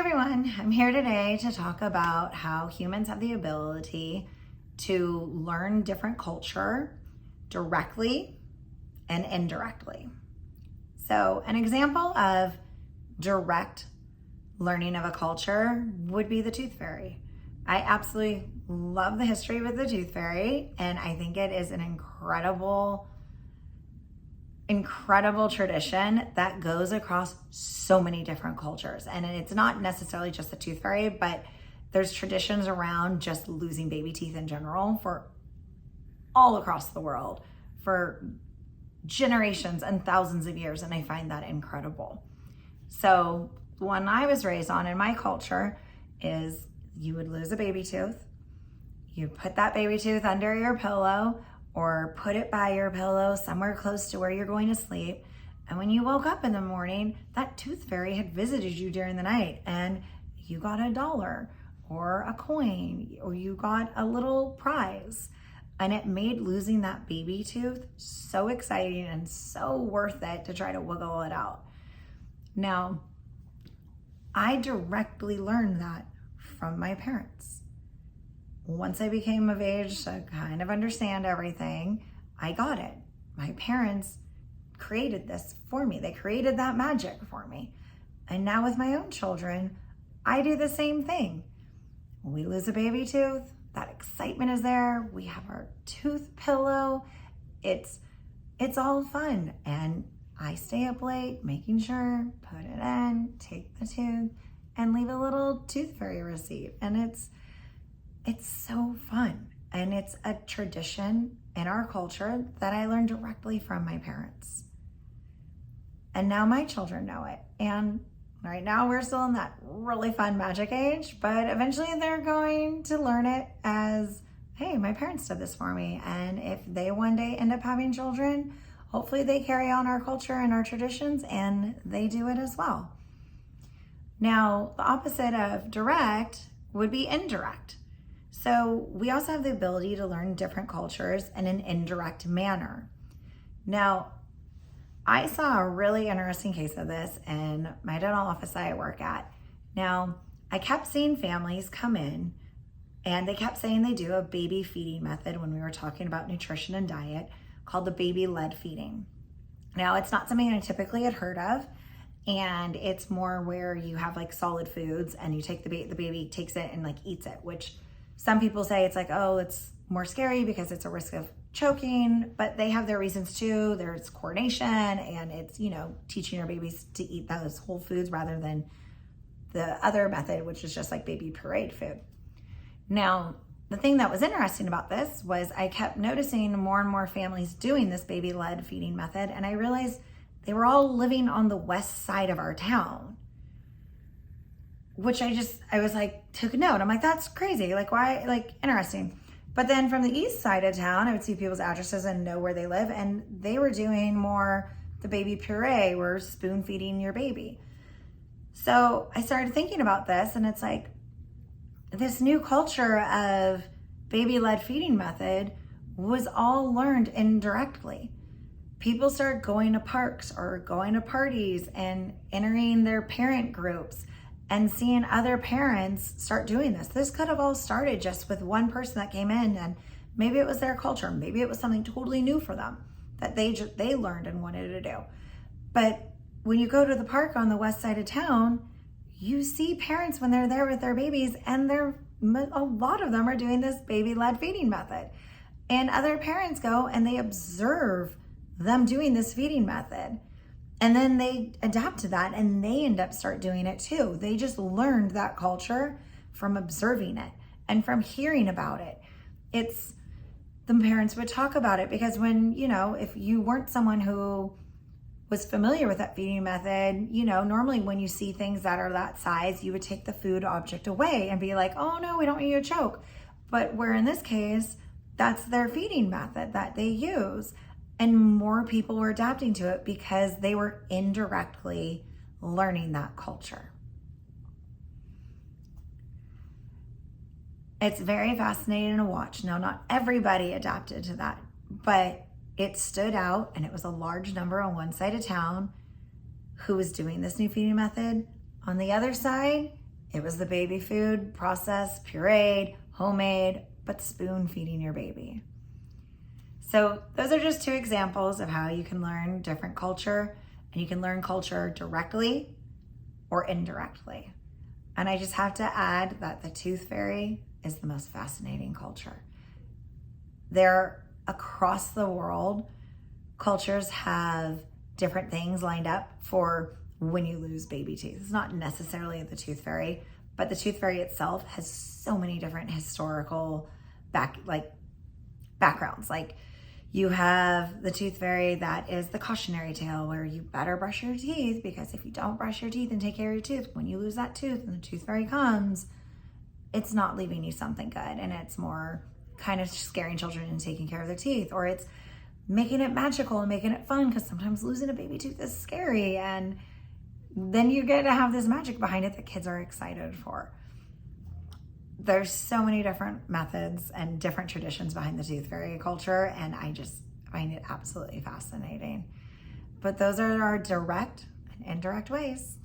everyone, I'm here today to talk about how humans have the ability to learn different culture directly and indirectly. So an example of direct learning of a culture would be the tooth fairy. I absolutely love the history with the tooth fairy, and I think it is an incredible tradition that goes across so many different cultures. And it's not necessarily just the tooth fairy, but there's traditions around just losing baby teeth in general for all across the world for generations and thousands of years. And I find that incredible. So the one I was raised on in my culture is you would lose a baby tooth. You put that baby tooth under your pillow or put it by your pillow somewhere close to where you're going to sleep. And when you woke up in the morning, that tooth fairy had visited you during the night and you got $1 or a coin or you got a little prize. And it made losing that baby tooth so exciting and so worth it to try to wiggle it out. Now, I directly learned that from my parents. Once I became of age to kind of understand everything, I got it. My parents created this for me. They created that magic for me. And now with my own children, I do the same thing. When we lose a baby tooth, that excitement is there. We have our tooth pillow. It's all fun. And I stay up late making sure, put it in, take the tooth, and leave a little tooth fairy receipt. And it's so fun. And it's a tradition in our culture that I learned directly from my parents. And now my children know it. And right now we're still in that really fun magic age, but eventually they're going to learn it as, hey, my parents did this for me. And if they one day end up having children, hopefully they carry on our culture and our traditions and they do it as well. Now, the opposite of direct would be indirect. So we also have the ability to learn different cultures in an indirect manner. Now, I saw a really interesting case of this in my dental office that I work at. Now, I kept seeing families come in and they kept saying they do a baby feeding method when we were talking about nutrition and diet called the baby-led feeding. Now, it's not something I typically had heard of, and it's more where you have like solid foods and you take the baby takes it and like eats it, which some people say it's like, oh, it's more scary because it's a risk of choking, but they have their reasons too. There's coordination and it's, teaching your babies to eat those whole foods rather than the other method, which is just like baby pureed food. Now, the thing that was interesting about this was I kept noticing more and more families doing this baby-led feeding method, and I realized they were all living on the west side of our town, which I was like, took a note. I'm like, that's crazy. Like, why? Like, interesting. But then from the east side of town, I would see people's addresses and know where they live. And they were doing more the baby puree, where spoon feeding your baby. So I started thinking about this, and it's like this new culture of baby-led feeding method was all learned indirectly. People started going to parks or going to parties and entering their parent groups and seeing other parents start doing this. This could have all started just with one person that came in, and maybe it was their culture. Maybe it was something totally new for them that they learned and wanted to do. But when you go to the park on the west side of town, you see parents when they're there with their babies, and a lot of them are doing this baby-led feeding method. And other parents go and they observe them doing this feeding method. And then they adapt to that and they end up start doing it too. They just learned that culture from observing it and from hearing about it. The parents would talk about it because when, if you weren't someone who was familiar with that feeding method, normally when you see things that are that size, you would take the food object away and be like, oh no, we don't want you to choke. But where in this case, that's their feeding method that they use. And more people were adapting to it because they were indirectly learning that culture. It's very fascinating to watch. Now, not everybody adapted to that, but it stood out, and it was a large number on one side of town who was doing this new feeding method. On the other side, It was the baby food, processed, pureed, homemade, but spoon feeding your baby. So those are just 2 examples of how you can learn different culture, and you can learn culture directly or indirectly. And I just have to add that the tooth fairy is the most fascinating culture. They're across the world. Cultures have different things lined up for when you lose baby teeth. It's not necessarily the tooth fairy, but the tooth fairy itself has so many different historical backgrounds. Like, you have the tooth fairy that is the cautionary tale, where you better brush your teeth, because if you don't brush your teeth and take care of your tooth, when you lose that tooth and the tooth fairy comes, it's not leaving you something good. And it's more kind of scaring children into taking care of their teeth, or it's making it magical and making it fun, because sometimes losing a baby tooth is scary. And then you get to have this magic behind it that kids are excited for. There's so many different methods and different traditions behind the tooth fairy culture, and I just find it absolutely fascinating. But those are our direct and indirect ways.